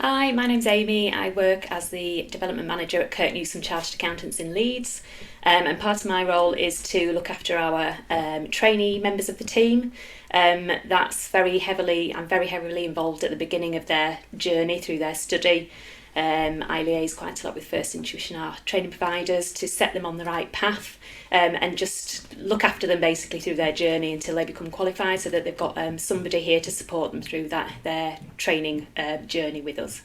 Hi, my name's Amy. I work as the Development Manager at Kirk Newsholme Chartered Accountants in Leeds. And part of my role is to look after our trainee members of the team. I'm very heavily involved at the beginning of their journey through their study. I liaise quite a lot with First Intuition, our training providers, to set them on the right path and just look after them basically through their journey until they become qualified, so that they've got somebody here to support them through their training journey with us.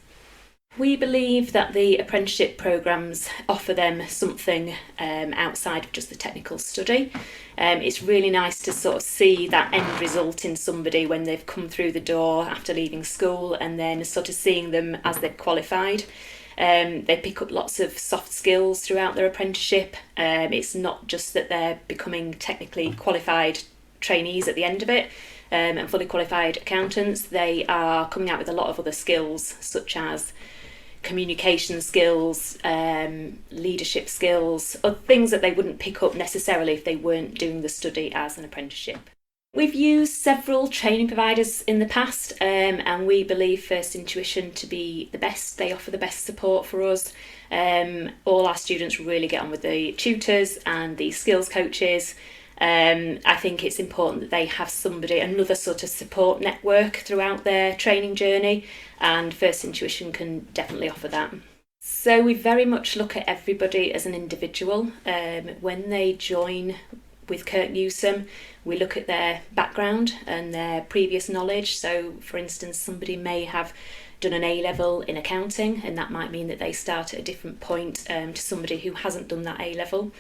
We believe that the apprenticeship programmes offer them something outside of just the technical study. It's really nice to sort of see that end result in somebody when they've come through the door after leaving school, and then sort of seeing them as they've qualified. They pick up lots of soft skills throughout their apprenticeship. It's not just that they're becoming technically qualified trainees at the end of it and fully qualified accountants. They are coming out with a lot of other skills, such as communication skills, leadership skills, or things that they wouldn't pick up necessarily if they weren't doing the study as an apprenticeship. We've used several training providers in the past, and we believe First Intuition to be the best. They offer the best support for us. All our students really get on with the tutors and the skills coaches. I think it's important that they have another sort of support network throughout their training journey, and First Intuition can definitely offer that. So we very much look at everybody as an individual. When they join with Kirk Newsholme, we look at their background and their previous knowledge. So, for instance, somebody may have done an A-level in accounting, and that might mean that they start at a different point to somebody who hasn't done that A-level.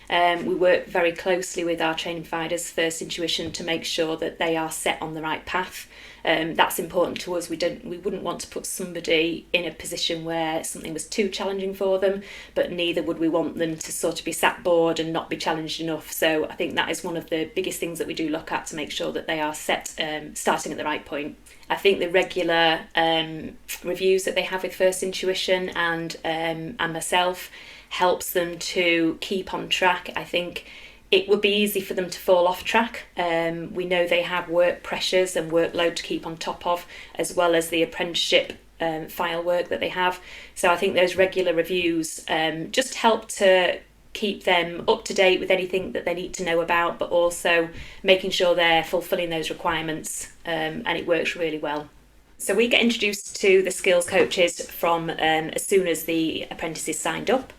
We work very closely with our training providers, First Intuition, to make sure that they are set on the right path. That's important to us. We wouldn't want to put somebody in a position where something was too challenging for them, but neither would we want them to sort of be sat bored and not be challenged enough. So I think that is one of the biggest things that we do look at, to make sure that they are set, starting at the right point. I think the regular reviews that they have with First Intuition and myself helps them to keep on track. I think it would be easy for them to fall off track. We know they have work pressures and workload to keep on top of, as well as the apprenticeship file work that they have. So I think those regular reviews just help to keep them up to date with anything that they need to know about, but also making sure they're fulfilling those requirements, and it works really well. So we get introduced to the skills coaches from as soon as the apprentice is signed up.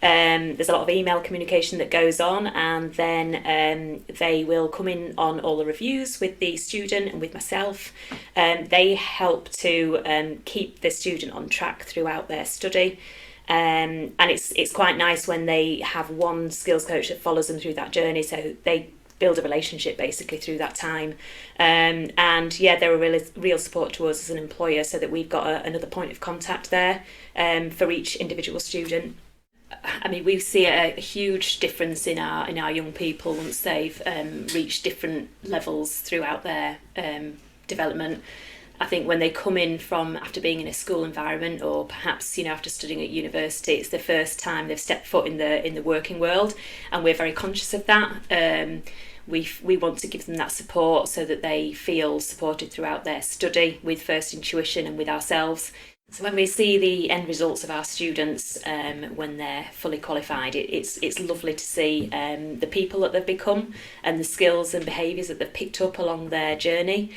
There's a lot of email communication that goes on, and then they will come in on all the reviews with the student and with myself. They help to keep the student on track throughout their study. And it's quite nice when they have one skills coach that follows them through that journey, so they build a relationship basically through that time. And yeah, they're a real support to us as an employer, so that we've got another point of contact there for each individual student. I mean, we see a huge difference in our young people once they've reached different levels throughout their development. I think when they come in from after being in a school environment, or perhaps after studying at university, it's the first time they've stepped foot in the working world, and we're very conscious of that. We want to give them that support so that they feel supported throughout their study with First Intuition and with ourselves. So when we see the end results of our students when they're fully qualified, it's lovely to see the people that they've become and the skills and behaviours that they've picked up along their journey.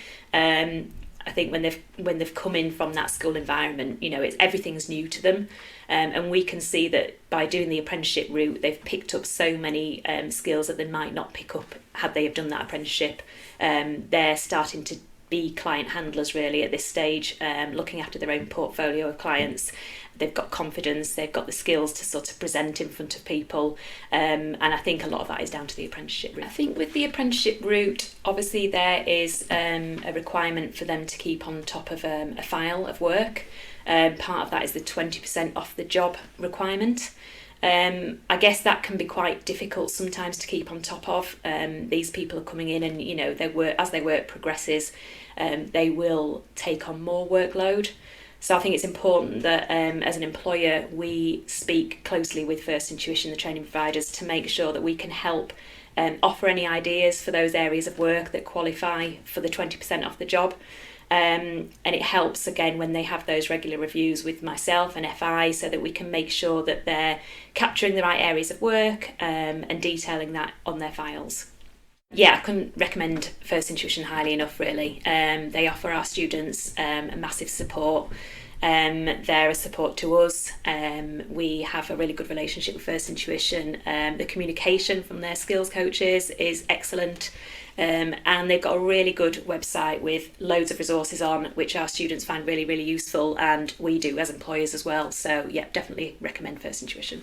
I think when they've come in from that school environment, everything's new to them, and we can see that by doing the apprenticeship route, they've picked up so many skills that they might not pick up had they have done that apprenticeship. They're starting to be client handlers really at this stage, looking after their own portfolio of clients. They've got confidence, they've got the skills to sort of present in front of people, and I think a lot of that is down to the apprenticeship route. I think with the apprenticeship route, obviously there is a requirement for them to keep on top of a file of work. Part of that is the 20% off the job requirement. I guess that can be quite difficult sometimes to keep on top of. These people are coming in, and as their work progresses, they will take on more workload. So I think it's important that as an employer we speak closely with First Intuition, the training providers, to make sure that we can help offer any ideas for those areas of work that qualify for the 20% off the job. And it helps again when they have those regular reviews with myself and FI, so that we can make sure that they're capturing the right areas of work and detailing that on their files. Yeah, I couldn't recommend First Intuition highly enough, really. They offer our students a massive support. They're a support to us. We have a really good relationship with First Intuition. The communication from their skills coaches is excellent. And they've got a really good website with loads of resources on, which our students find really, really useful, and we do as employers as well. So yeah, definitely recommend First Intuition.